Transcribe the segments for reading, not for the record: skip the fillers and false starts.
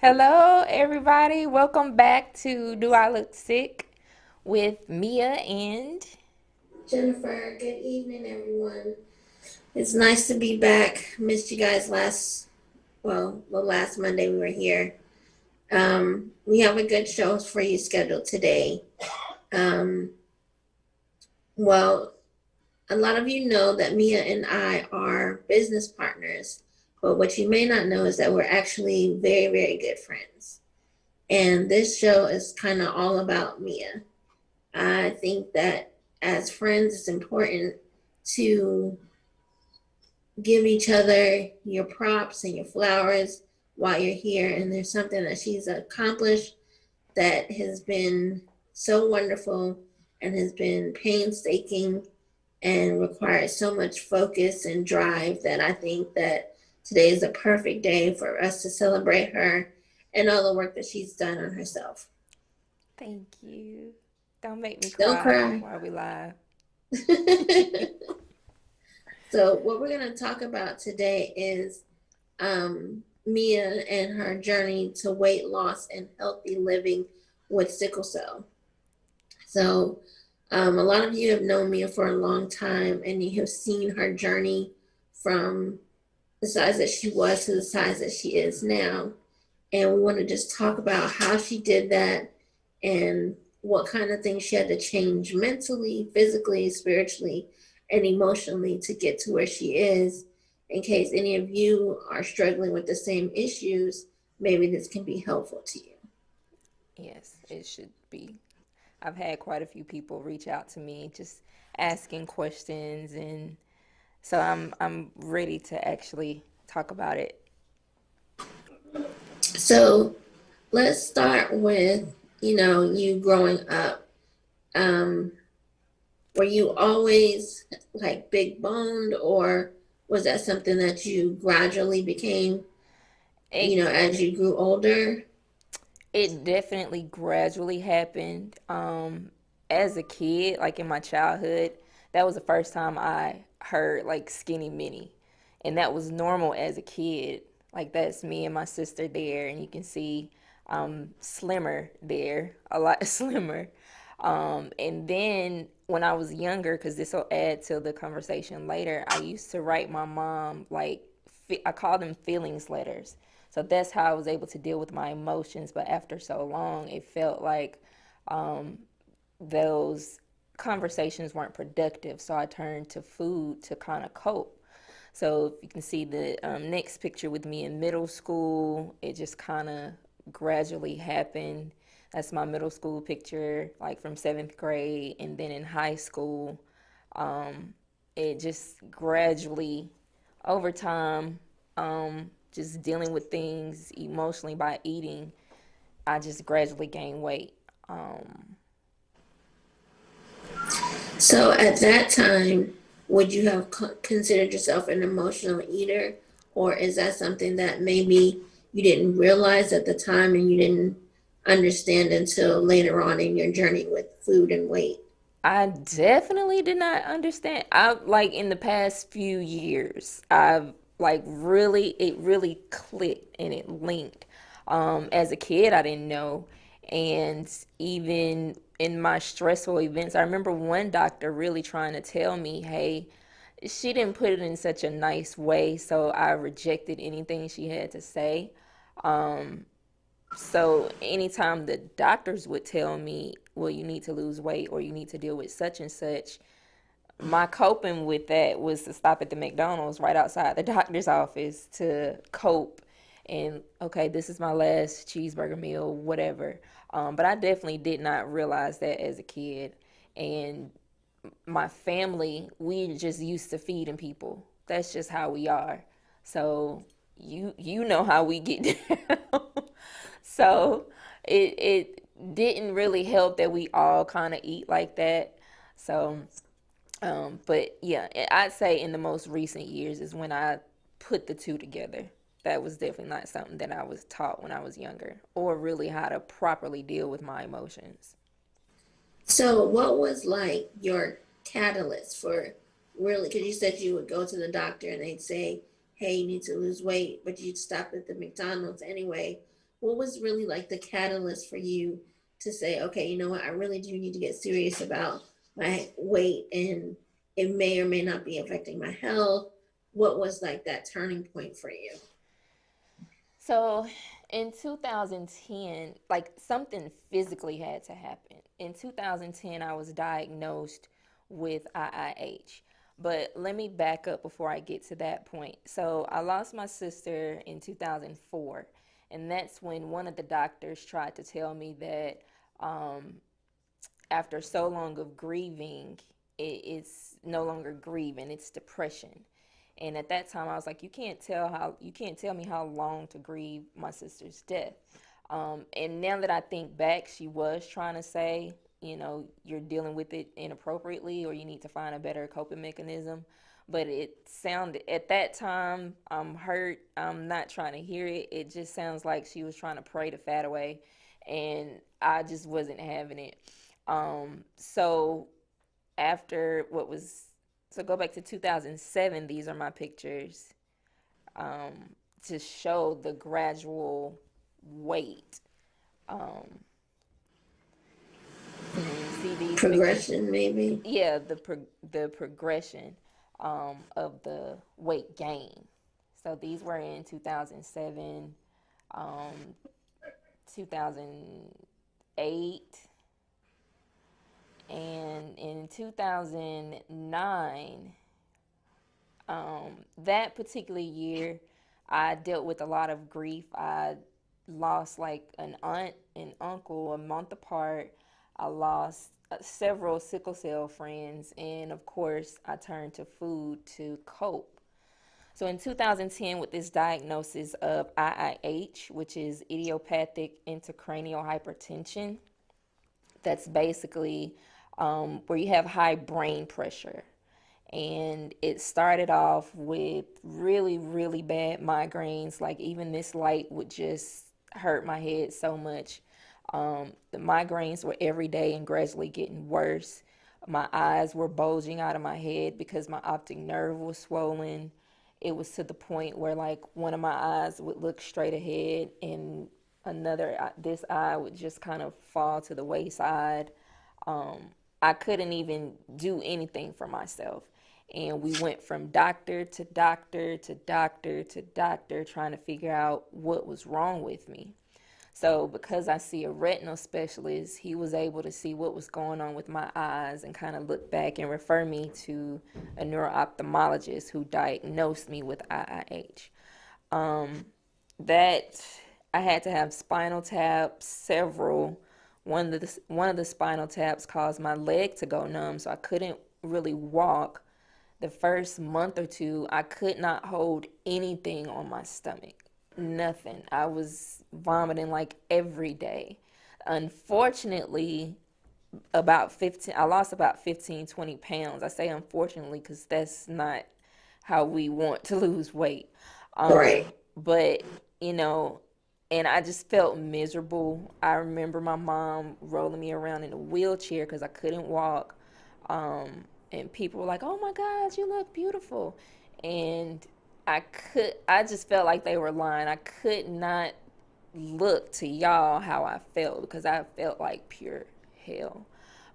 Hello, everybody. Welcome back to Do I Look Sick with Mia and Jennifer, good evening, everyone. It's nice to be back. Missed you guys the last Monday we were here. We have a good show for you scheduled today. Um, well, a lot of you know that Mia and I are business partners, but what you may not know is that we're actually very, very good friends. And this show is kind of all about Mia. I think that as friends, it's important to give each other your props and your flowers while you're here. And there's something that she's accomplished that has been so wonderful and has been painstaking and requires so much focus and drive that I think that today is a perfect day for us to celebrate her and all the work that she's done on herself. thank you. Don't make me Don't cry cry. while we live. So, what we're going to talk about today is Mia and her journey to weight loss and healthy living with sickle cell. So, a lot of you have known Mia for a long time and you have seen her journey from the size that she was to the size that she is now. And we want to just talk about how she did that and what kind of things she had to change mentally, physically, spiritually, and emotionally to get to where she is. In case any of you are struggling with the same issues, maybe this can be helpful to you. Yes, it should be. I've had quite a few people reach out to me just asking questions, and so I'm ready to actually talk about it. So let's start with, you growing up. Um, were you always like big boned, or was that something that you gradually became, It as you grew older? it definitely gradually happened. As a kid, like in my childhood, that was the first time I heard like skinny mini, and that was normal as a kid. Like that's me and my sister there, and you can see slimmer there, a lot slimmer. And then when I was younger, because this will add to the conversation later, I used to write my mom like I call them feelings letters. So that's how I was able to deal with my emotions. But after so long, it felt like those conversations weren't productive. So I turned to food to kind of cope. So if you can see the next picture with me in middle school, it just kind of gradually happened. That's my middle school picture, like from seventh grade. And then in high school, it just gradually, over time, just dealing with things emotionally by eating, I just gradually gained weight. Um, So at that time, would you have considered yourself an emotional eater, or is that something that maybe you didn't realize at the time and you didn't understand until later on in your journey with food and weight? I definitely did not understand. I like in the past few years, I've like really, it really clicked and it linked. As a kid, I didn't know. And even in my stressful events, I remember one doctor really trying to tell me, hey, she didn't put it in such a nice way, so I rejected anything she had to say. So anytime the doctors would tell me, well, you need to lose weight or you need to deal with such and such, my coping with that was to stop at the McDonald's right outside the doctor's office to cope. And okay, this is my last cheeseburger meal, whatever. But I definitely did not realize that as a kid. And my family, we just used to feeding people. That's just how we are. So you know how we get down. So it didn't really help that we all kind of eat like that. So but yeah, I'd say in the most recent years is when I put the two together. That was definitely not something that I was taught when I was younger, or really how to properly deal with my emotions. So what was like your catalyst for really, because you said you would go to the doctor and they'd say, hey, you need to lose weight, but you'd stop at the McDonald's anyway. what was really like the catalyst for you to say, okay, you know what, I really do need to get serious about my weight, and it may or may not be affecting my health? What was like that turning point for you? So in 2010, like something physically had to happen. In 2010, I was diagnosed with IIH. But let me back up before I get to that point. So I lost my sister in 2004, and that's when one of the doctors tried to tell me that um, after so long of grieving, it's no longer grieving, it's depression. And at that time, I was like, you can't tell me how long to grieve my sister's death. And now that I think back, she was trying to say, you're dealing with it inappropriately, or you need to find a better coping mechanism. But it sounded, at that time, I'm hurt. I'm not trying to hear it. It just sounds like she was trying to pray the fat away, and I just wasn't having it. So after what was, so go back to 2007, these are my pictures, um, to show the gradual weight. Um, can you see these pictures? Progression, maybe. Yeah, the progression of the weight gain. So these were in 2007, um, 2008, and in 2009, that particular year, I dealt with a lot of grief. I lost like an aunt and uncle a month apart. I lost several sickle cell friends, and of course, I turned to food to cope. So in 2010, with this diagnosis of IIH, which is idiopathic intracranial hypertension, that's basically where you have high brain pressure. And it started off with really, really bad migraines. Like, even this light would just hurt my head so much. The migraines were every day and gradually getting worse. My eyes were bulging out of my head because my optic nerve was swollen. It was to the point where, like, one of my eyes would look straight ahead, and this eye would just kind of fall to the wayside. Um, I couldn't even do anything for myself. And we went from doctor to doctor to doctor to doctor trying to figure out what was wrong with me. So, because I see a retinal specialist, he was able to see what was going on with my eyes and kind of look back and refer me to a neuro-ophthalmologist who diagnosed me with IIH. Um, that I had to have spinal taps, several. One of the spinal taps caused my leg to go numb, so I couldn't really walk. The first month or two, I could not hold anything on my stomach. Nothing. I was vomiting like every day. Unfortunately, I lost about 15, 20 pounds. I say unfortunately because that's not how we want to lose weight. Right. But, you know, and I just felt miserable. I remember my mom rolling me around in a wheelchair because I couldn't walk. And people were like, "Oh my God, you look beautiful," and I just felt like they were lying. I could not look to y'all how I felt because I felt like pure hell.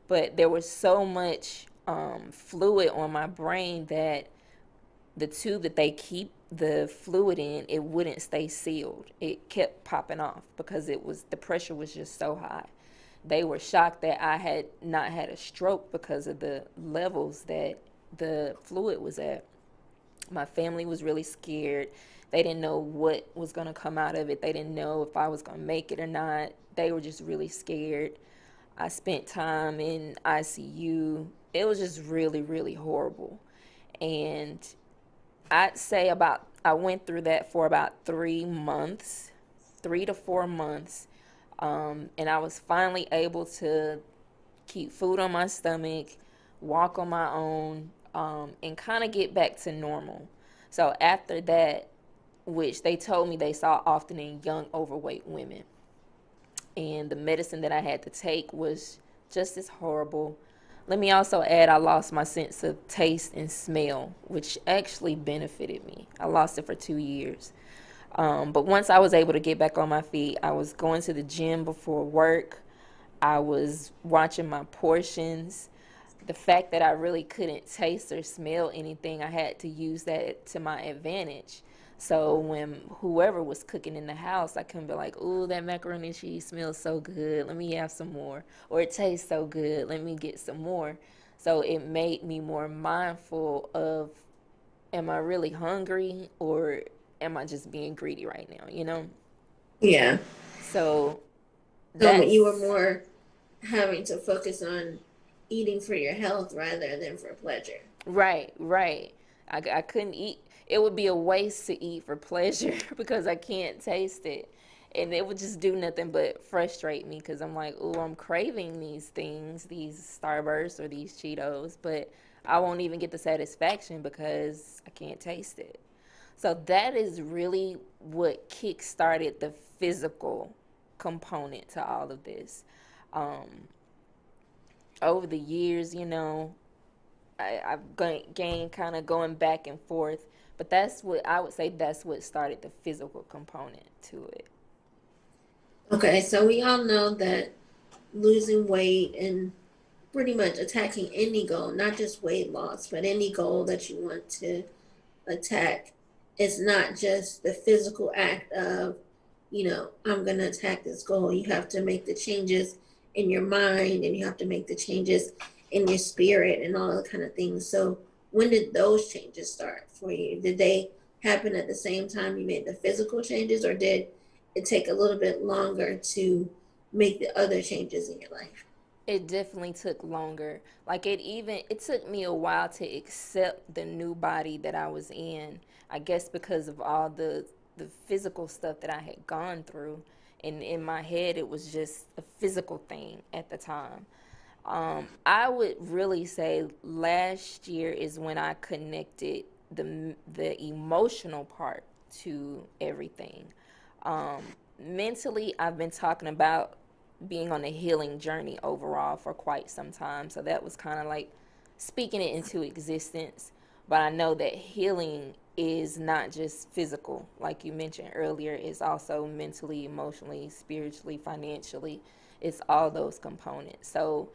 But there was so much fluid on my brain that the tube that they keep the fluid in, it wouldn't stay sealed. It kept popping off because the pressure was just so high. They were shocked that I had not had a stroke because of the levels that the fluid was at. My family was really scared. They didn't know what was going to come out of it. They didn't know if I was going to make it or not. They were just really scared. I spent time in ICU. It was just really, really horrible. And I went through that for about 3 months, 3 to 4 months. And I was finally able to keep food on my stomach, walk on my own, and kind of get back to normal. So after that, which they told me they saw often in young overweight women, and the medicine that I had to take was just as horrible. Let me also add, I lost my sense of taste and smell, which actually benefited me. I lost it for 2 years. But once I was able to get back on my feet, I was going to the gym before work. I was watching my portions. The fact that I really couldn't taste or smell anything, I had to use that to my advantage. So when whoever was cooking in the house, I couldn't be like, "Ooh, that macaroni and cheese smells so good. Let me have some more." Or "It tastes so good. Let me get some more." So it made me more mindful of, am I really hungry or am I just being greedy right now, you know? Yeah. So So you were that's more having to focus on eating for your health rather than for pleasure. right, right. I couldn't eat. It would be a waste to eat for pleasure because I can't taste it. And it would just do nothing but frustrate me because I'm like, oh, I'm craving these things, these Starbursts or these Cheetos, but I won't even get the satisfaction because I can't taste it. So that is really what kick started the physical component to all of this. Um, Over the years, I've gained kind of going back and forth, but that's what I would say, that's what started the physical component to it. Okay, so we all know that losing weight and pretty much attacking any goal, not just weight loss, but any goal that you want to attack, is not just the physical act of, I'm going to attack this goal. You have to make the changes in your mind and you have to make the changes in your spirit and all that kind of things. So, when did those changes start for you? Did they happen at the same time you made the physical changes, or did it take a little bit longer to make the other changes in your life? It definitely took longer. Like it took me a while to accept the new body that I was in. I guess because of all the physical stuff that I had gone through. And in my head it was just a physical thing at the time. I would really say last year is when I connected the emotional part to everything. Mentally, I've been talking about being on a healing journey overall for quite some time. So that was kind of like speaking it into existence. But I know that healing is not just physical, like you mentioned earlier, it's also mentally, emotionally, spiritually, financially. It's all those components. So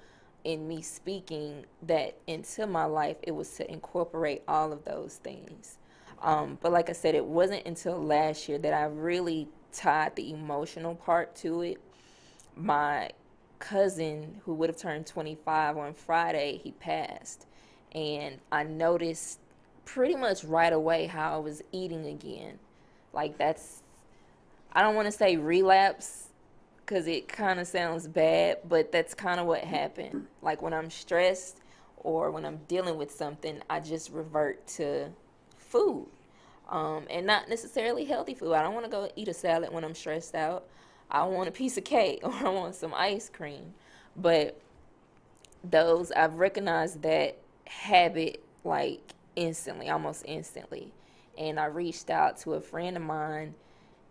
in me speaking that into my life, it was to incorporate all of those things. But like I said, it wasn't until last year that I really tied the emotional part to it. My cousin, who would have turned 25 on Friday, he passed. And I noticed pretty much right away how I was eating again. Like, I don't want to say relapse because it kind of sounds bad, but that's kind of what happened. Like, when I'm stressed or when I'm dealing with something, I just revert to food, and not necessarily healthy food. I don't want to go eat a salad when I'm stressed out. I want a piece of cake or I want some ice cream. But those, I've recognized that habit like instantly, almost instantly. And I reached out to a friend of mine,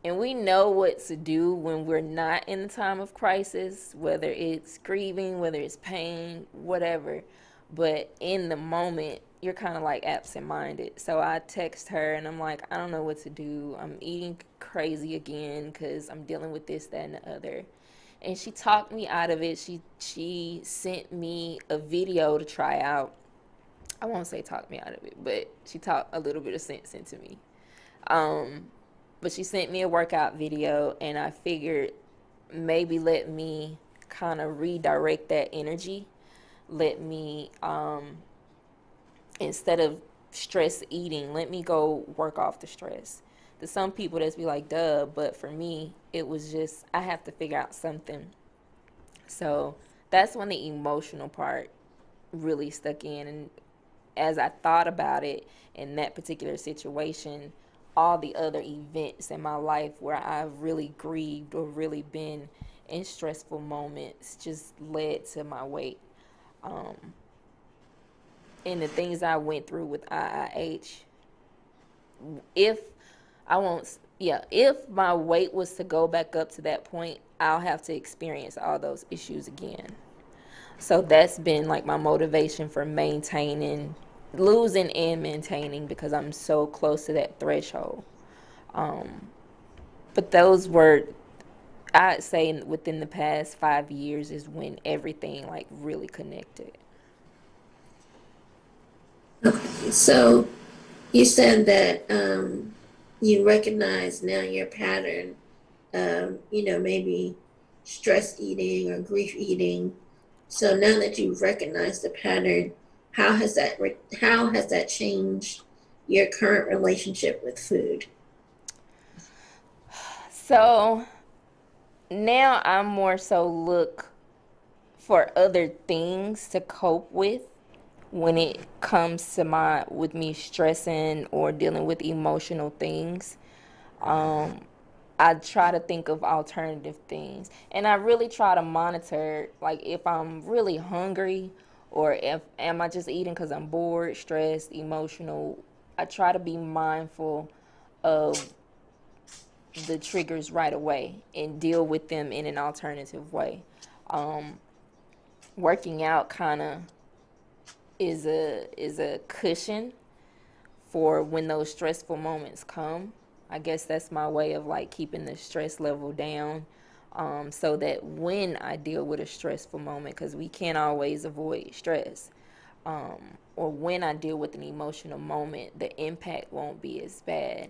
and we know what to do when we're not in the time of crisis, whether it's grieving, whether it's pain, whatever. But in the moment, you're kind of like absent minded. So I text her and I'm like, I don't know what to do. I'm eating crazy again because I'm dealing with this, that, and the other. And she talked me out of it. She sent me a video to try out. I won't say talk me out of it, but she talked a little bit of sense into me. Um, but she sent me a workout video, and I figured maybe let me kind of redirect that energy. Let me, instead of stress eating, let me go work off the stress. To some people, that's be like, duh, but for me, it was just, I have to figure out something. So that's when the emotional part really stuck in. And as I thought about it in that particular situation, all the other events in my life where I've really grieved or really been in stressful moments just led to my weight. Um, and the things I went through with IIH, if I won't, yeah, if my weight was to go back up to that point, I'll have to experience all those issues again. So that's been like my motivation for maintaining, losing and maintaining because I'm so close to that threshold. Um, But those were, I'd say, within the past 5 years is when everything like really connected. Okay, so you said that you recognize now your pattern of, maybe stress eating or grief eating. So now that you've recognized the pattern, how has that changed your current relationship with food? So now I more so look for other things to cope with when it comes to my with me stressing or dealing with emotional things. Um, I try to think of alternative things, and I really try to monitor like if I'm really hungry or if am I just eating because I'm bored, stressed, emotional. I try to be mindful of the triggers right away and deal with them in an alternative way. Um, Working out kind of is a cushion for when those stressful moments come. I guess that's my way of like keeping the stress level down, so that when I deal with a stressful moment, because we can't always avoid stress, or when I deal with an emotional moment, the impact won't be as bad.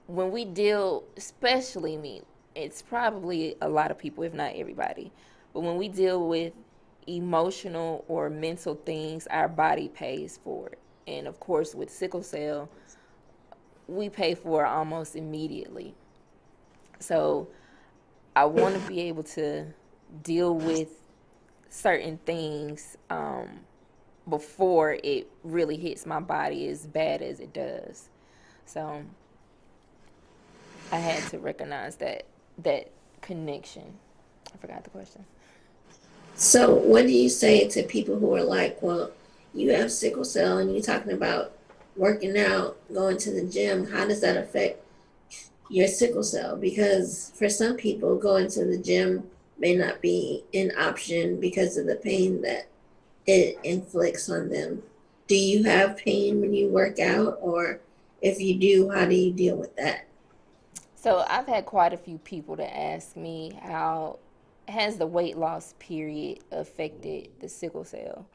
When we deal, especially me, it's probably a lot of people, if not everybody, but when we deal with emotional or mental things, our body pays for it. And of course, with sickle cell, we pay for it almost immediately. So I want to be able to deal with certain things before it really hits my body as bad as it does. So I had to recognize that connection. I forgot the question. So, what do you say to people who are like, well, you have sickle cell and you're talking about working out, going to the gym? How does that affect your sickle cell? Because for some people, going to the gym may not be an option because of the pain that it inflicts on them. Do you have pain when you work out? Or if you do, how do you deal with that? So I've had quite a few people to ask me how has the weight loss period affected the sickle cell.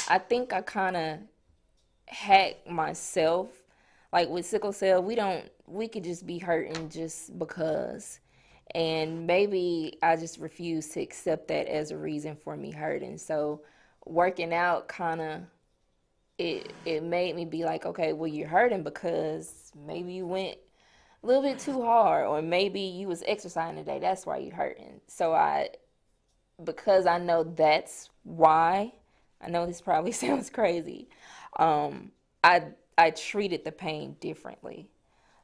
I think I kind of hack myself. Like with sickle cell, we could just be hurting just because. And maybe I just refuse to accept that as a reason for me hurting. So working out kind of it made me be like, okay, well you're hurting because maybe you went a little bit too hard or maybe you was exercising today. That's why you're hurting. So I because I know that's why, I know this probably sounds crazy. Um, I I treated the pain differently.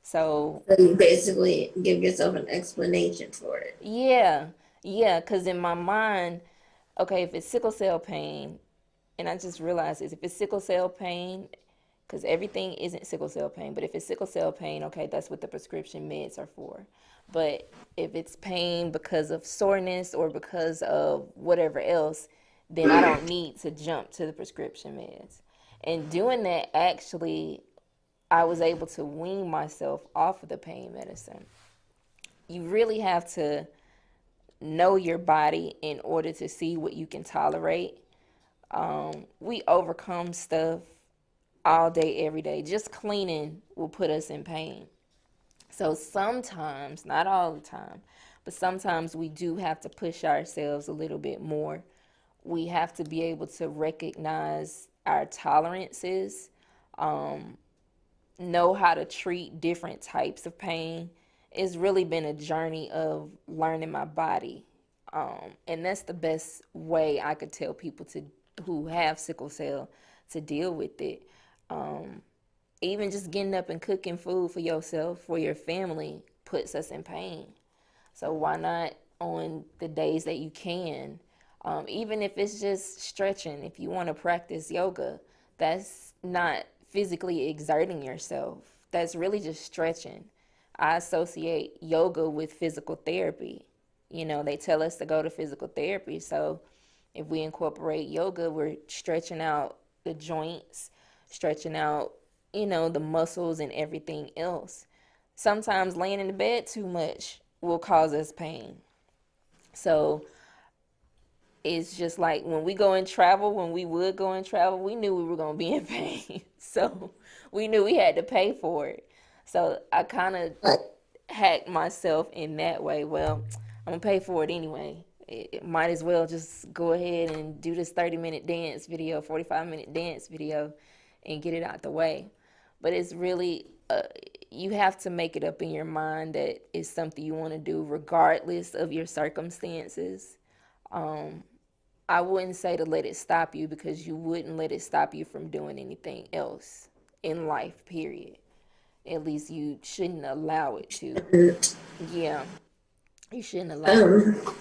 So So you basically give yourself an explanation for it. yeah, yeah, because in my mind, okay, if it's sickle cell pain, and I just realized this, if it's sickle cell pain, because everything isn't sickle cell pain, but if it's sickle cell pain, okay, that's what the prescription meds are for. But if it's pain because of soreness or because of whatever else, then I don't need to jump to the prescription meds. And doing that, actually, I was able to wean myself off of the pain medicine. You really have to know your body in order to see what you can tolerate. We overcome stuff all day, every day. Just cleaning will put us in pain. So sometimes, not all the time, but sometimes we do have to push ourselves a little bit more. We have to be able to recognize our tolerances, um, know how to treat different types of pain. It's really been a journey of learning my body. And that's the best way I could tell people to who have sickle cell to deal with it. Um, Even just getting up and cooking food for yourself, for your family, puts us in pain. So why not on the days that you can? Even if it's just stretching, if you want to practice yoga, that's not physically exerting yourself. That's really just stretching. I associate yoga with physical therapy. You know, they tell us to go to physical therapy. So if we incorporate yoga, we're stretching out the joints, stretching out, the muscles and everything else. sometimes laying in the bed too much will cause us pain. So it's just like when we go and travel, when we would go and travel, we knew we were going to be in pain. So we knew we had to pay for it. So I kind of Like, hacked myself in that way. Well, I'm going to pay for it anyway. It might as well just go ahead and do this 30-minute dance video, 45-minute dance video, and get it out the way. But it's really, you have to make it up in your mind that it's something you want to do regardless of your circumstances. Um, I wouldn't say to let it stop you, because you wouldn't let it stop you from doing anything else in life, period. At least you shouldn't allow it to. Yeah, you shouldn't allow it. um,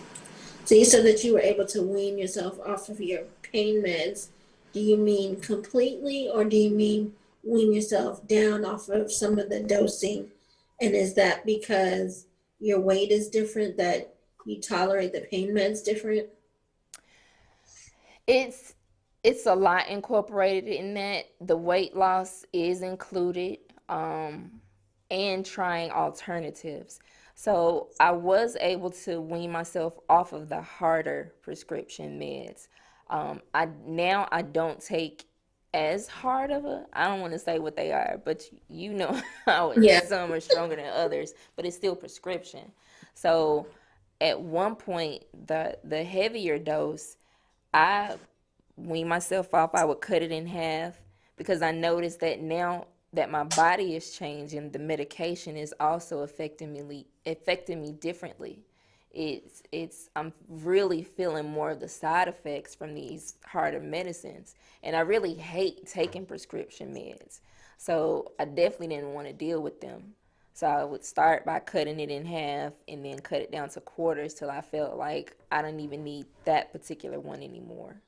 so you said that you were able to wean yourself off of your pain meds. Do you mean completely, or do you mean wean yourself down off of some of the dosing? And is that because your weight is different, that you tolerate the pain meds different? It's it's a lot incorporated in that. The weight loss is included, and trying alternatives. So I was able to wean myself off of the harder prescription meds. I don't take as hard of a, I don't want to say what they are, but you know how Yeah. some are stronger than others, but it's still prescription. So at one point, the heavier dose, I wean myself off. I would cut it in half, because I noticed that now that my body is changing, the medication is also affecting me differently. It's I'm really feeling more of the side effects from these harder medicines, and I really hate taking prescription meds. So I definitely didn't want to deal with them. So I would start by cutting it in half and then cut it down to quarters till I felt like I don't even need that particular one anymore.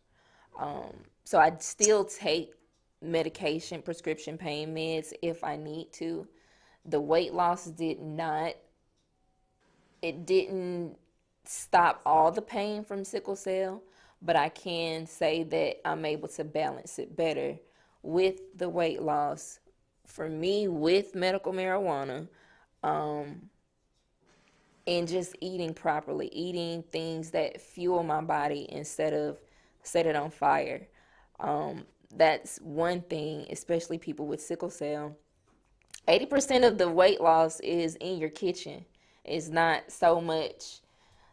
So I still take medication, prescription pain meds if I need to. The weight loss did not, it didn't stop all the pain from sickle cell, but I can say that I'm able to balance it better with the weight loss. For me, with medical marijuana, um, and just eating properly, eating things that fuel my body instead of set it on fire. Um, that's one thing, especially people with sickle cell. 80% of the weight loss is in your kitchen. It's not so much,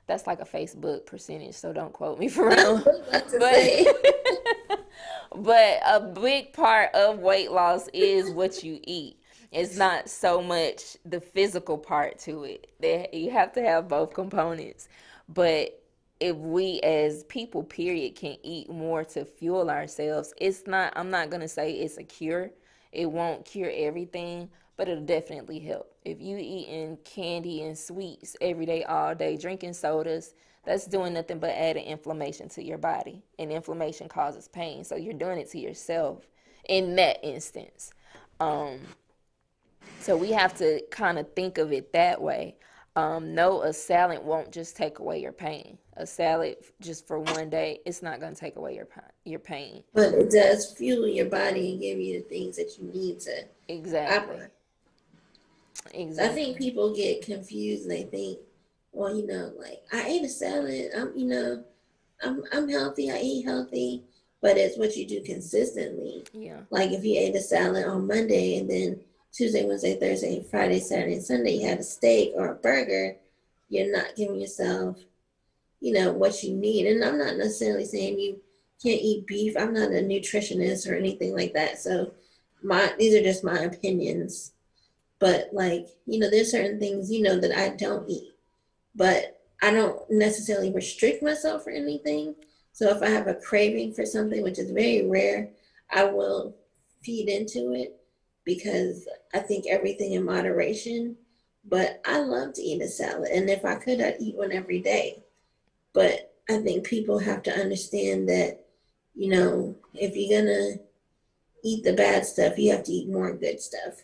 that's like a Facebook percentage, so don't quote me for I real. was about to But say. but a big part of weight loss is what you eat. It's not so much the physical part to it. You have to have both components. But if we as people, period, can eat more to fuel ourselves, it's not, I'm not going to say it's a cure. It won't cure everything, but it'll definitely help. If you eating candy and sweets every day, all day, drinking sodas, that's doing nothing but adding inflammation to your body. And inflammation causes pain. So you're doing it to yourself in that instance. Um, so we have to kind of think of it that way. No, a salad won't just take away your pain. A salad just for one day, it's not going to take away your pain. But it does fuel your body and give you the things that you need to operate. Exactly. I think Exactly. people get confused and they think, well, like I ate a salad. I'm healthy. I eat healthy, but it's what you do consistently. Yeah. Like if you ate a salad on Monday and then Tuesday, Wednesday, Thursday, Friday, Saturday, and Sunday you had a steak or a burger, you're not giving yourself, what you need. And I'm not necessarily saying you can't eat beef. I'm not a nutritionist or anything like that. So these are just my opinions. But like, there's certain things, that I don't eat, but I don't necessarily restrict myself for anything. So if I have a craving for something, which is very rare, I will feed into it because I think everything in moderation. But I love to eat a salad. And if I could, I'd eat one every day. But I think people have to understand that, if you're going to eat the bad stuff, you have to eat more good stuff.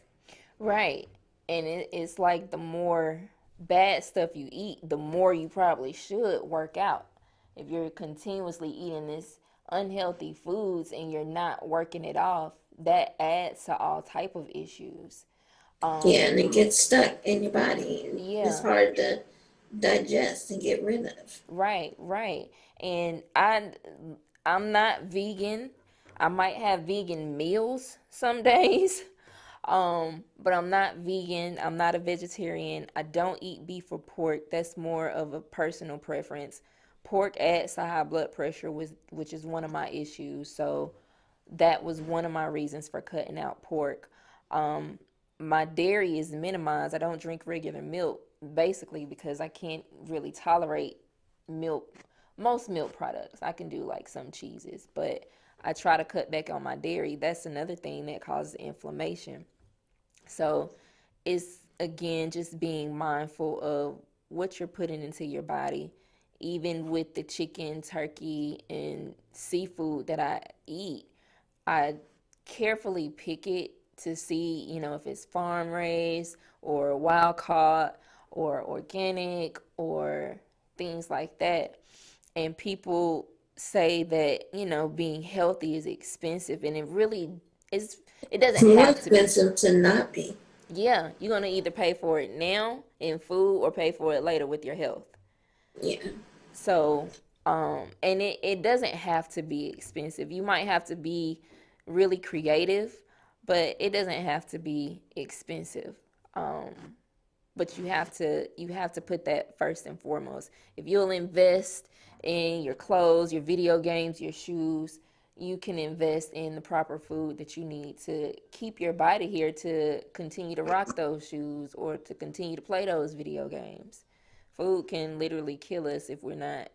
Right. And it's like the more bad stuff you eat, the more you probably should work out. If you're continuously eating this unhealthy foods and you're not working it off, that adds to all type of issues. Yeah, and it gets stuck in your body, and it's Yeah, hard to digest and get rid of. right, right. And I'm not vegan. I might have vegan meals some days. But I'm not vegan. I'm not a vegetarian. I don't eat beef or pork. That's more of a personal preference. Pork adds to high blood pressure, which is one of my issues. So that was one of my reasons for cutting out pork. Um, my dairy is minimized. I don't drink regular milk basically because I can't really tolerate milk, most milk products. I can do like some cheeses, but I try to cut back on my dairy. That's another thing that causes inflammation. So it's again just being mindful of what you're putting into your body. Even with the chicken, turkey, and seafood that I eat, I carefully pick it to see, if it's farm raised or wild caught or organic or things like that. And people say that, being healthy is expensive, and it really is. It It's doesn't more have to be. expensive to not be. Yeah, you're going to either pay for it now in food or pay for it later with your health. Yeah. So, and it doesn't have to be expensive. You might have to be really creative, but it doesn't have to be expensive. Um, but you have to put that first and foremost. If you'll invest in your clothes, your video games, your shoes, you can invest in the proper food that you need to keep your body here to continue to rock those shoes or to continue to play those video games. Food can literally kill us if we're not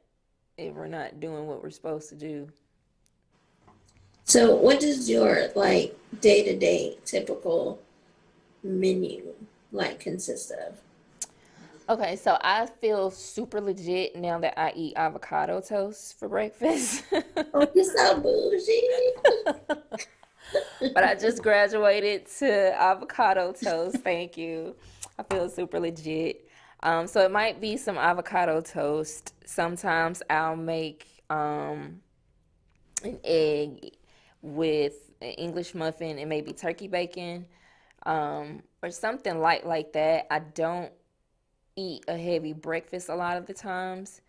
doing what we're supposed to do. So, what does your like day to day typical menu like consist of? Okay, so I feel super legit now that I eat avocado toast for breakfast. Oh, you're so bougie. But I just graduated to avocado toast. Thank you. I feel super legit. So it might be some avocado toast. Sometimes I'll make an egg with an English muffin and maybe turkey bacon, or something light like that. I don't eat a heavy breakfast a lot of the times.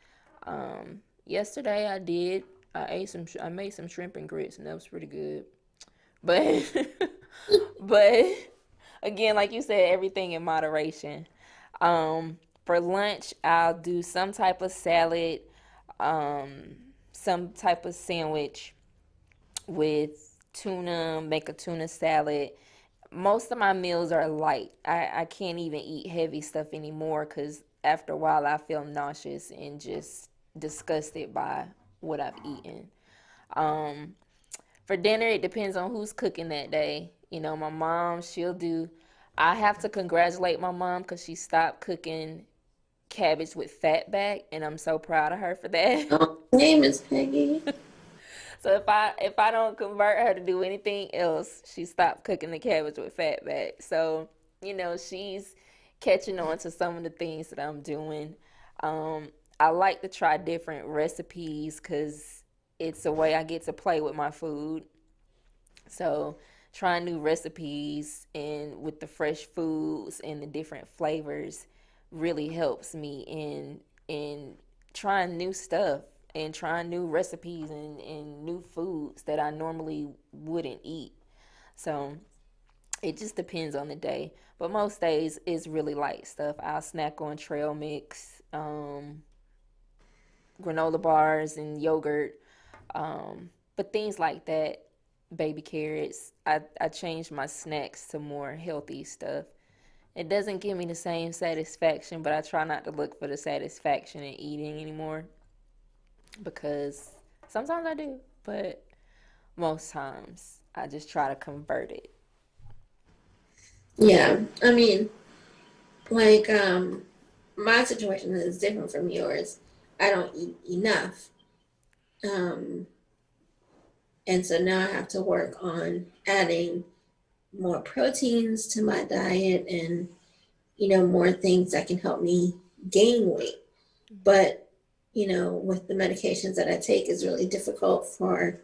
Yesterday I did. I made some shrimp and grits, and that was pretty good. But but again, like you said, everything in moderation. For lunch, I'll do some type of salad, some type of sandwich with tuna, make a tuna salad. Most of my meals are light. I can't even eat heavy stuff anymore because after a while I feel nauseous and just disgusted by what I've eaten. Um, for dinner, it depends on who's cooking that day. My mom, she'll do. I have to congratulate my mom because she stopped cooking cabbage with fat back, and I'm so proud of her for that. Oh, my name is Peggy. So if I don't convert her to do anything else, she stopped cooking the cabbage with fat back. So she's catching on to some of the things that I'm doing. I like to try different recipes because it's a way I get to play with my food. So trying new recipes and with the fresh foods and the different flavors really helps me in trying new stuff and trying new recipes and new foods that I normally wouldn't eat. So it just depends on the day. But most days it's really light stuff. I'll snack on trail mix, granola bars and yogurt. But things like that, baby carrots, I changed my snacks to more healthy stuff. It doesn't give me the same satisfaction, but I try not to look for the satisfaction in eating anymore because sometimes I do, but most times I just try to convert it. Yeah, I mean, like, my situation is different from yours. I don't eat enough. Um, and so now I have to work on adding more proteins to my diet and, more things that can help me gain weight. But, with the medications that I take, it's really difficult for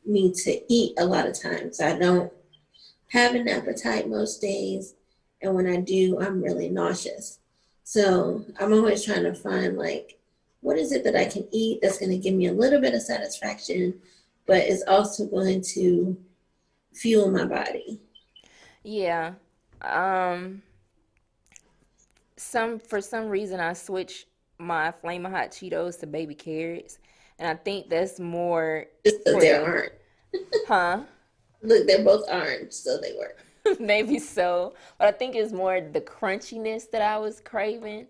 me to eat a lot of times. I don't have an appetite most days. and when I do, I'm really nauseous. So I'm always trying to find like what is it that I can eat that's going to give me a little bit of satisfaction, but is also going to fuel my body. Yeah. Um, for some reason I switched my Flamin' Hot Cheetos to baby carrots, and I think that's more Just so for they the aren't. huh. Look, they're both orange, so they work. Maybe so, but I think it's more the crunchiness that I was craving.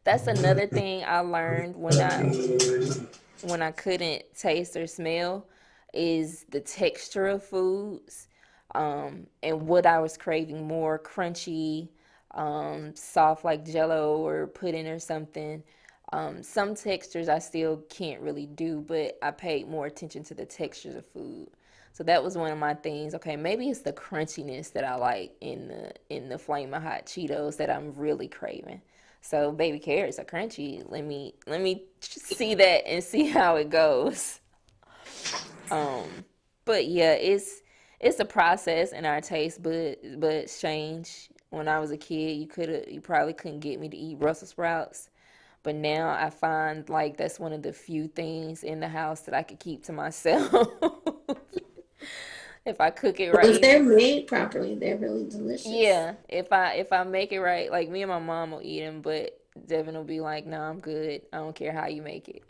That's another thing I learned when I couldn't taste or smell is the texture of foods, and what I was craving more crunchy, soft like jello or pudding or something. Some textures I still can't really do, but I paid more attention to the textures of food. So that was one of my things. Okay, maybe it's the crunchiness that I like in the Flamin' Hot Cheetos that I'm really craving. So baby carrots are crunchy. Let me see that and see how it goes. Um, but yeah, it's a process in our taste, but it's changed. When I was a kid, you probably couldn't get me to eat Brussels sprouts, but now I find like that's one of the few things in the house that I could keep to myself. If I cook it Well, if right. they're made properly, they're really delicious. Yeah, if I make it right, like me and my mom will eat them, but Devin will be like, "No, I'm good. I don't care how you make it."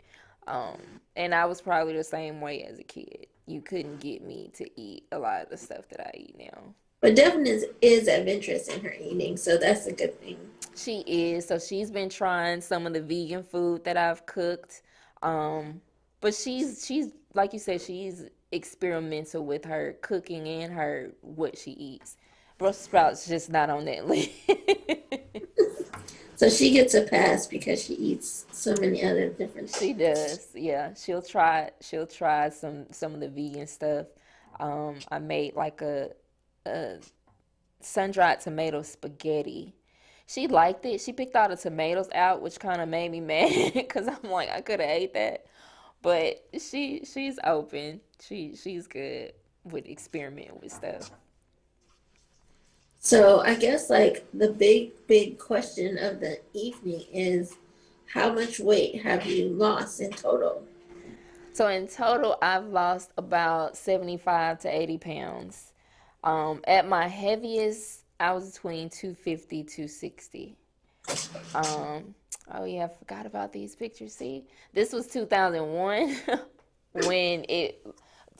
And I was probably the same way as a kid. You couldn't get me to eat a lot of the stuff that I eat now. But Devin is adventurous in her eating, so that's a good thing. She is, so she's been trying some of the vegan food that I've cooked. Um, but she's like you said, she's experimental with her cooking and her what she eats. Brussels sprouts just not on that list. So she gets a pass because she eats so many other different She things. does. Yeah, she'll try some of the vegan stuff. I made like a sun-dried tomato spaghetti. She liked it. She picked all the tomatoes out, which kind of made me mad because I'm like I could have ate that. But she's open. She's good with experimenting with stuff. So I guess like the big question of the evening is how much weight have you lost in total? So in total, I've lost about 75 to 80 pounds. At my heaviest, I was between 250, 260. Um, oh yeah, I forgot about these pictures. See, this was 2001 when it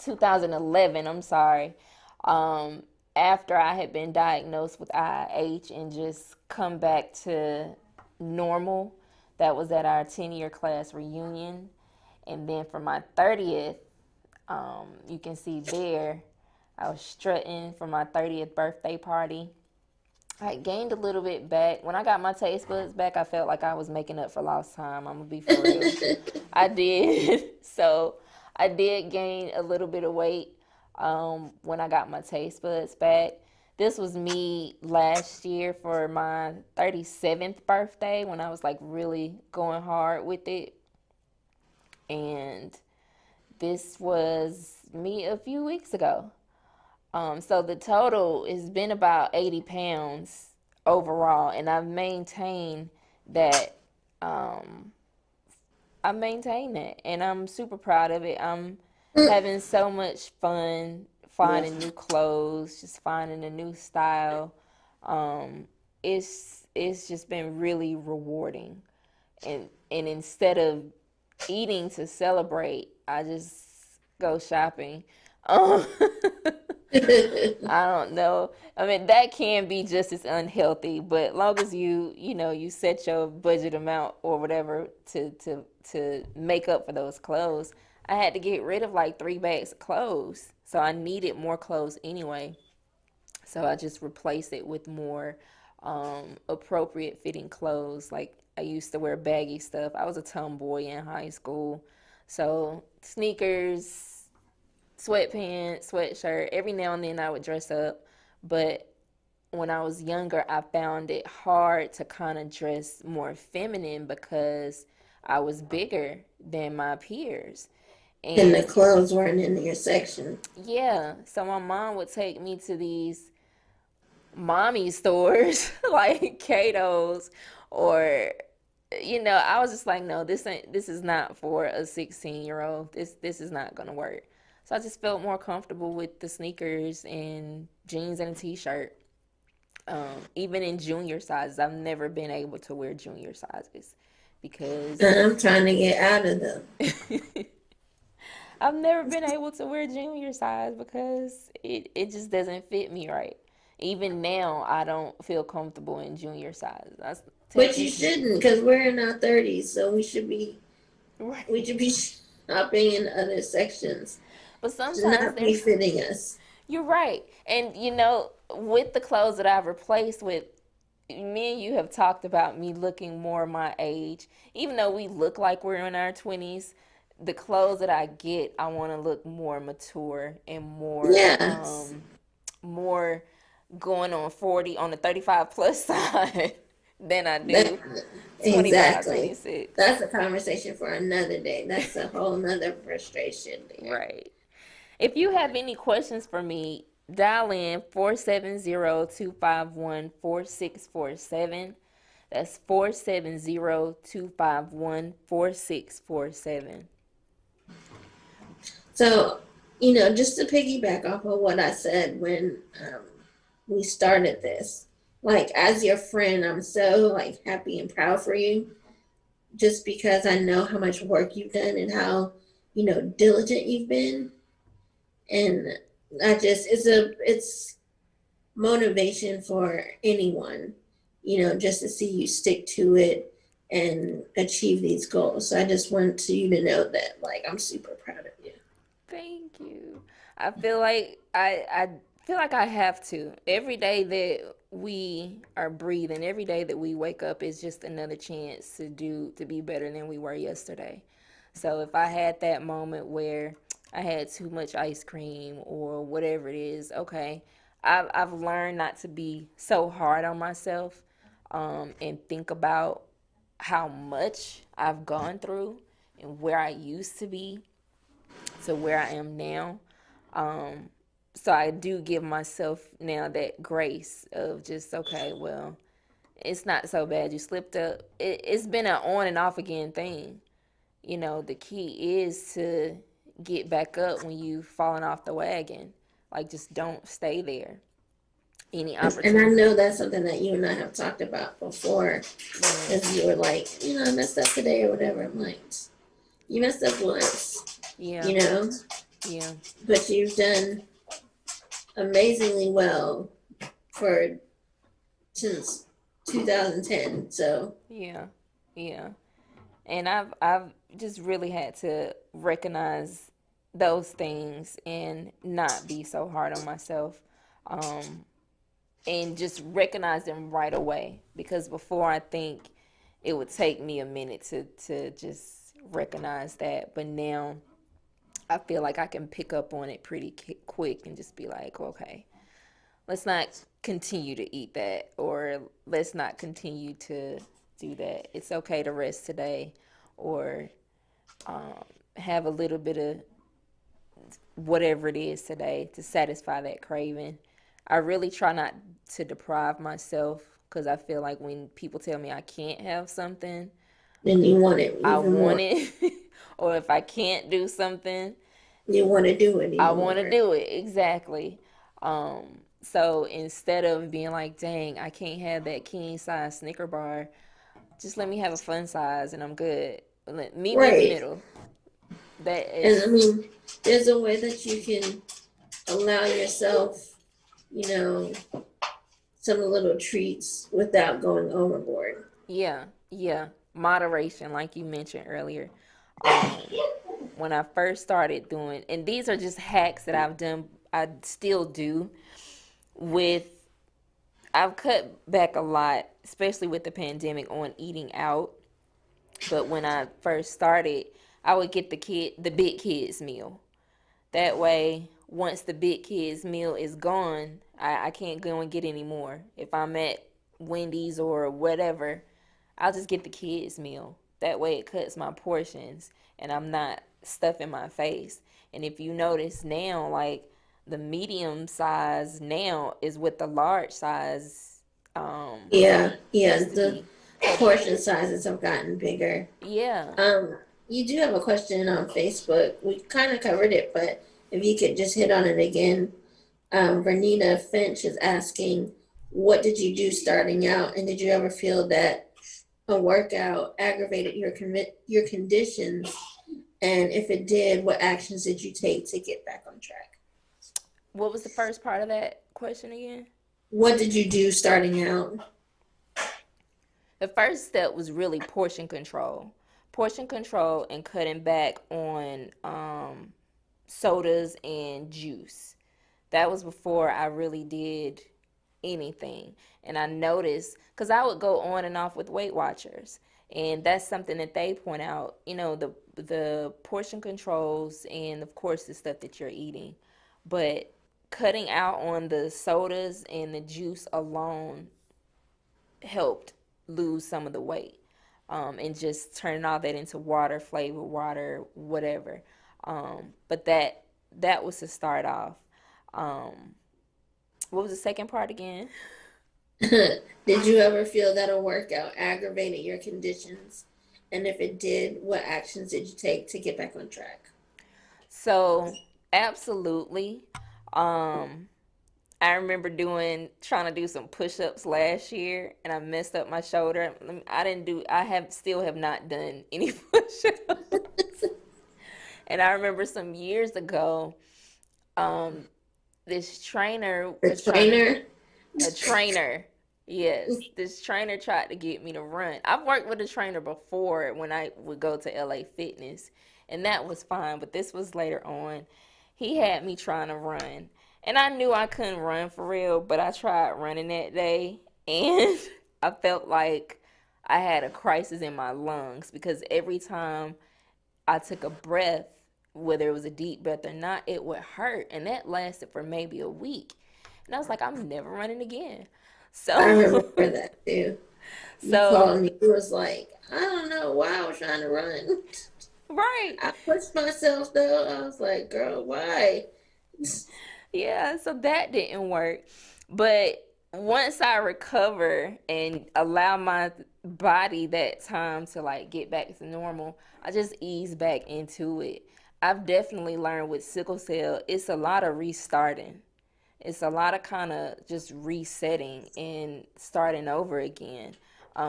2011, I'm sorry. Um, After I had been diagnosed with IH and just come back to normal. That was at our 10-year class reunion. And then for my 30th, you can see there, I was strutting for my 30th birthday party. I gained a little bit back. When I got my taste buds back, I felt like I was making up for lost time. I'm gonna be for real. I did. So I did gain a little bit of weight when I got my taste buds back. This was me last year for my 37th birthday when I was like really going hard with it. And this was me a few weeks ago. So the total has been about 80 pounds overall, and that. Um, I've maintained that, and I'm super proud of it. I'm having so much fun finding new clothes, just finding a new style. Um, it's just been really rewarding, and instead of eating to celebrate, I just go shopping. Um, I don't know. I mean, that can be just as unhealthy, but long as you set your budget amount or whatever to make up for those clothes. I had to get rid of like 3 bags of clothes, so I needed more clothes anyway. So I just replaced it with more appropriate fitting clothes. Like I used to wear baggy stuff. I was a tomboy in high school, so sneakers, sweatpants, sweatshirt. Every now and then I would dress up, but when I was younger, I found it hard to kind of dress more feminine because I was bigger than my peers. And the And clothes weren't in your section. yeah, so my mom would take me to these mommy stores like Cato's or I was just like, no, this is not for a 16-year-old. This is not gonna work. So I just felt more comfortable with the sneakers and jeans and a t-shirt. Even in junior sizes, I've never been able to wear junior sizes And because I'm trying to get out of them. I've never been able to wear junior size because it just doesn't fit me right. Even now, I don't feel comfortable in junior size. I tell But you people, shouldn't, because we're in our 30s, so we right. should be shopping in other sections. But Should sometimes not be there's, fitting us. you're right. And with the clothes that I've replaced with, me and you have talked about me looking more my age. Even though we look like we're in our 20s, the clothes that I get, I want to look more mature and Yes. more going on 40 on the 35 plus side than I That do 25, exactly. 26. That's a conversation for another day. That's a whole nother frustration there. Right. If you have any questions for me, dial in 470-251-4647. That's 470-251-4647. So, just to piggyback off of what I said when we started this, like as your friend, I'm so like happy and proud for you, just because I know how much work you've done and how diligent you've been, and I just it's motivation for anyone, just to see you stick to it and achieve these goals. So I just want you to know that, like, I'm super proud of you. Thank you. I feel like I feel like I have to. Every day that we are breathing, every day that we wake up is just another chance to be better than we were yesterday. So if I had that moment where I had too much ice cream or whatever it is, okay, I've learned not to be so hard on myself, and think about how much I've gone through and where I used to be to where I am now. Um, so I do give myself now that grace of just, okay, well, it's not so bad. You slipped up. It's been an on and off again thing. The key is to get back up when you've fallen off the wagon. Like, just don't stay there. Any And I opportunity. know that's something that you and I have talked about before, Yeah. because you were like, I messed up today or whatever. I'm like, you messed up once, Yeah. you know, Yeah. but you've done amazingly well for since 2010. So Yeah. Yeah. And I've just really had to recognize those things and not be so hard on myself, um, and just recognize them right away, because before, I think it would take me a minute to just recognize that, but now I feel like I can pick up on it pretty quick and just be like, okay, let's not continue to eat that, or let's not continue to do that. It's okay to rest today, or um, have a little bit of whatever it is today to satisfy that craving. I really try not to deprive myself, because I feel like when people tell me I can't have something, then you want it I even want more. it. Or if I can't do something, You want to do it I even want to more. do it. Exactly. So instead of being like, dang, I can't have that king size Snicker bar, just let me have a fun size and I'm good. Meet me in the Right. middle. That And I is, mean, there's a way that you can allow yourself, you know, some little treats without going overboard. yeah, yeah. Moderation, like you mentioned earlier. Um, when I first started doing, and these are just hacks that I've done, I still do with, I've cut back a lot, especially with the pandemic, on eating out. But when I first started, I would get the big kids meal. That way, once the big kids meal is gone, I can't go and get any more. If I'm at Wendy's or whatever, I'll just get the kids meal. That way it cuts my portions and I'm not stuffing my face. And if you notice now, like, The medium size now is what the large size Yeah, yeah. used to The be. So portion sizes have gotten bigger. yeah. You do have a question on Facebook. We kind of covered it, but if you could just hit on it again. Vernita Finch is asking, what did you do starting out, and did you ever feel that a workout aggravated your conditions? And if it did, what actions did you take to get back on track? What was the first part of that question again? What did you do starting out? The first step was really portion control. Portion control and cutting back on sodas and juice. That was before I really did anything. And I noticed, because I would go on and off with Weight Watchers. And that's something that they point out, the portion controls and of course the stuff that you're eating. But cutting out on the sodas and the juice alone helped lose some of the weight, and just turning all that into water, flavored water, whatever. But that was to start off. Um, what was the second part again? Did you ever feel that a workout aggravated your conditions? And if it did, what actions did you take to get back on track? So absolutely. Um, I remember trying to do some push-ups last year, and I messed up my shoulder. I didn't do. I have still have not done any push-ups. And I remember some years ago, um, this trainer The was trying to trainer? a trainer. Yes, this trainer tried to get me to run. I've worked with a trainer before when I would go to LA Fitness, and that was fine, but this was later on. He had me trying to run, and I knew I couldn't run for real, but I tried running that day, and I felt like I had a crisis in my lungs because every time I took a breath, whether it was a deep breath or not, it would hurt, and that lasted for maybe a week. And I was like, I'm never running again. I remember So, that too. You so called me. You was like, I don't know why I was trying to run. right, I pushed myself though. I was like, girl, why? yeah. So that didn't work. But once I recover and allow my body that time to like get back to normal, I just ease back into it. I've definitely learned with sickle cell, it's a lot of restarting. It's a lot of kind of just resetting and starting over again,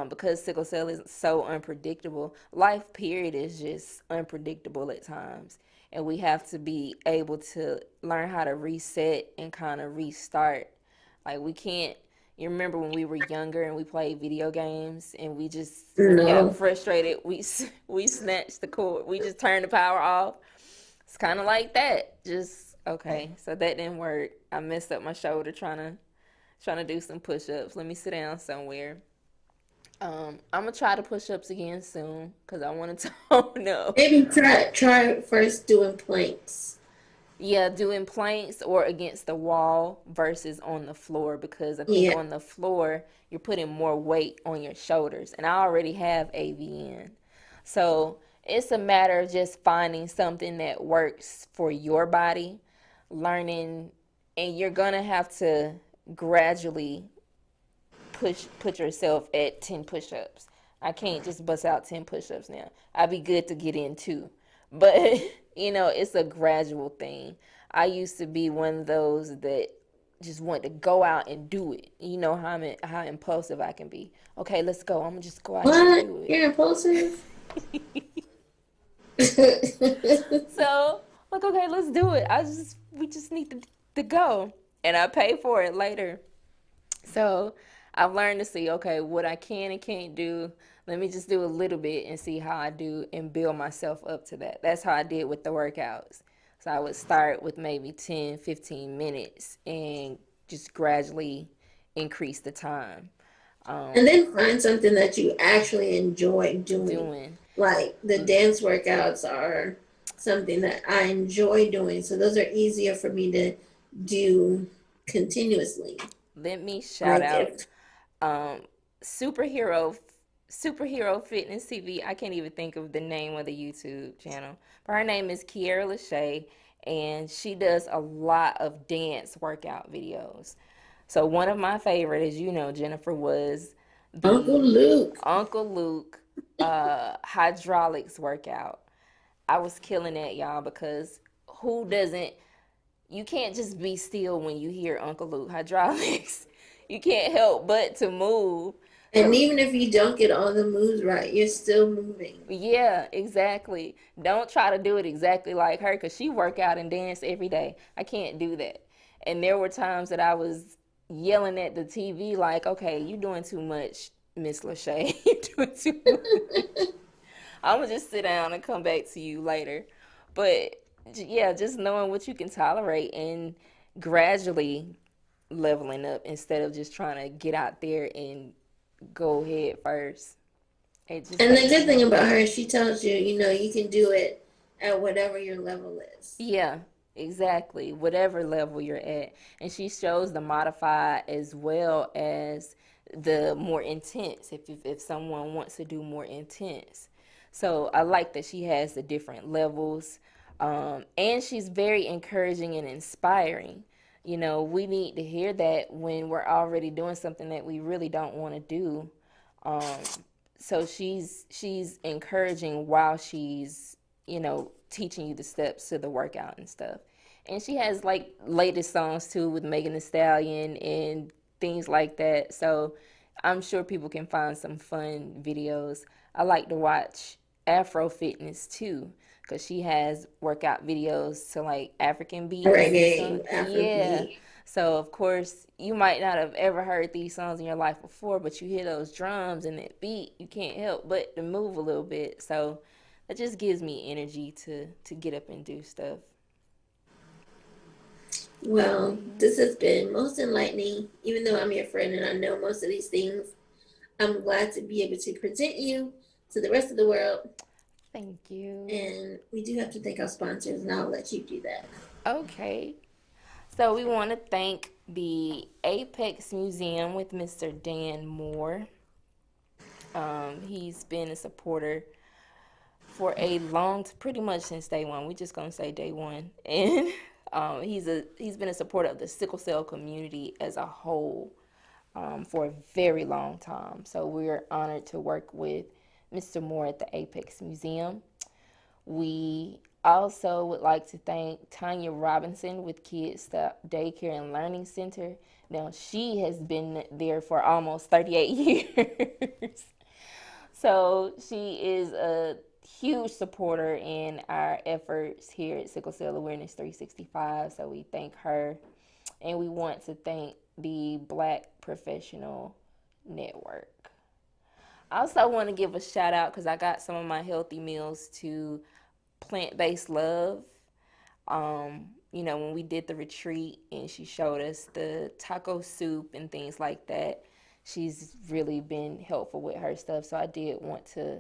because sickle cell is so unpredictable. Life, period, is just unpredictable at times. And we have to be able to learn how to reset and kind of restart. Like, we can't. You remember when we were younger and we played video games and we just, when we got No. frustrated, we snatched the cord. We just turned the power off. It's kind of like that. Just okay. So that didn't work. I messed up my shoulder trying to do some push-ups. Let me sit down somewhere. I'm gonna try the push-ups again soon because I want to tone up. Maybe try first doing planks. Yeah, doing planks or against the wall versus on the floor, because I think Yeah. on the floor you're putting more weight on your shoulders, and I already have AVN. So it's a matter of just finding something that works for your body, learning, and you're gonna have to gradually put yourself at 10 push-ups. I can't just bust out 10 push-ups now. I'd be good to get in too. But it's a gradual thing. I used to be one of those that just want to go out and do it. You know how impulsive I can be. Okay, let's go. I'm gonna just go out here and What? do You're impulsive? it. So, like, okay, let's do it. We just need to go. And I pay for it later. So I've learned to see, okay, what I can and can't do. Let me just do a little bit and see how I do and build myself up to that. That's how I did with the workouts. So I would start with maybe 10, 15 minutes and just gradually increase the time. And Um, then find something that you actually enjoy doing. doing. Like the dance workouts are something that I enjoy doing. So those are easier for me to do continuously. Let me shout Like out if um, superhero superhero fitness TV. I can't even think of the name of the YouTube channel, but her name is Kiera Lachey, and she does a lot of dance workout videos. So one of my favorite, as you know, Jennifer, was Uncle the Luke. Uncle Luke hydraulics workout. I was killing that, y'all, because who doesn't? You can't just be still when you hear Uncle Luke hydraulics. You can't help but to move. And So even if you don't get all the moves right, you're still moving. yeah, exactly. Don't try to do it exactly like her because she work out and dance every day. I can't do that. And there were times that I was yelling at the TV like, "Okay, you doing too much, Miss Lachey. You doing too much. I'm gonna just sit down and come back to you later." But yeah, just knowing what you can tolerate and gradually leveling up instead of just trying to get out there and go head first. It just And the takes good thing time. about her, she tells you, you can do it at whatever your level is. Yeah, exactly. Whatever level you're at. And she shows the modified as well as the more intense if someone wants to do more intense. So I like that she has the different levels. And she's very encouraging and inspiring. You know, we need to hear that when we're already doing something that we really don't want to do. Um, so she's encouraging while she's teaching you the steps to the workout and stuff. And she has like latest songs too with Megan Thee Stallion and things like that. So I'm sure people can find some fun videos. I like to watch Afro Fitness too because she has workout videos to like African beats and Reggae, stuff. Yeah. Afrobeat. So of course you might not have ever heard these songs in your life before, but you hear those drums and that beat, you can't help but to move a little bit. So that just gives me energy to get up and do stuff. Well, Yeah. this has been most enlightening. Even though I'm your friend and I know most of these things, I'm glad to be able to present you to the rest of the world. Thank you. And we do have to thank our sponsors, and I'll let you do that. Okay. So we want to thank the Apex Museum with Mr. Dan Moore. He's been a supporter for a pretty much since day one. We're just gonna say day one, and he's been a supporter of the sickle cell community as a whole for a very long time. So we're honored to work with Mr. Moore at the Apex Museum. We also would like to thank Tanya Robinson with Kids Daycare and Learning Center. Now, she has been there for almost 38 years. So she is a huge supporter in our efforts here at Sickle Cell Awareness 365. So we thank her. And we want to thank the Black Professional Network. I also want to give a shout out because I got some of my healthy meals to Plant Based Love. When we did the retreat and she showed us the taco soup and things like that, she's really been helpful with her stuff. So I did want to,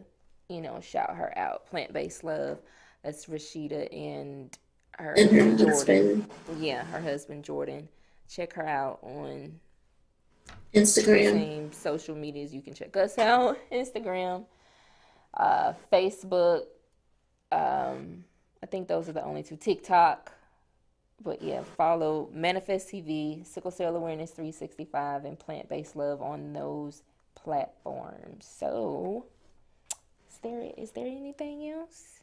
shout her out. Plant Based Love. That's Rashida and her And her husband Jordan. husband, Yeah, her husband Jordan. Check her out on the Instagram. same social medias. You can check us out: Instagram, Facebook. I think those are the only two. TikTok. But yeah, follow Manifest TV, Sickle Cell Awareness 365, and Plant Based Love on those platforms. So, is there anything else?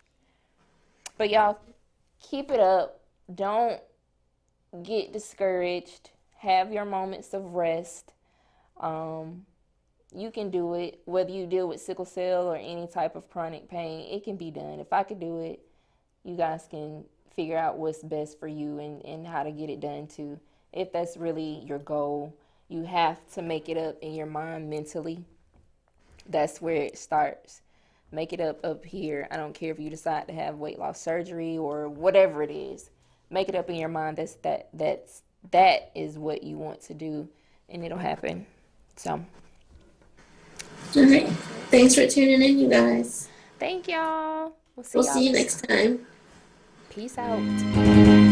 But y'all, keep it up. Don't get discouraged. Have your moments of rest. Um, you can do it. Whether you deal with sickle cell or any type of chronic pain, it can be done. If I could do it, you guys can figure out what's best for you and how to get it done too. If that's really your goal, you have to make it up in your mind mentally. That's where it starts. Make it up here. I don't care if you decide to have weight loss surgery or whatever it is. Make it up in your mind that is what you want to do, and it'll happen. So All right. that's it. Thanks for tuning in, you guys. Thank y'all. We'll We'll see y'all see you later. next time. Peace out.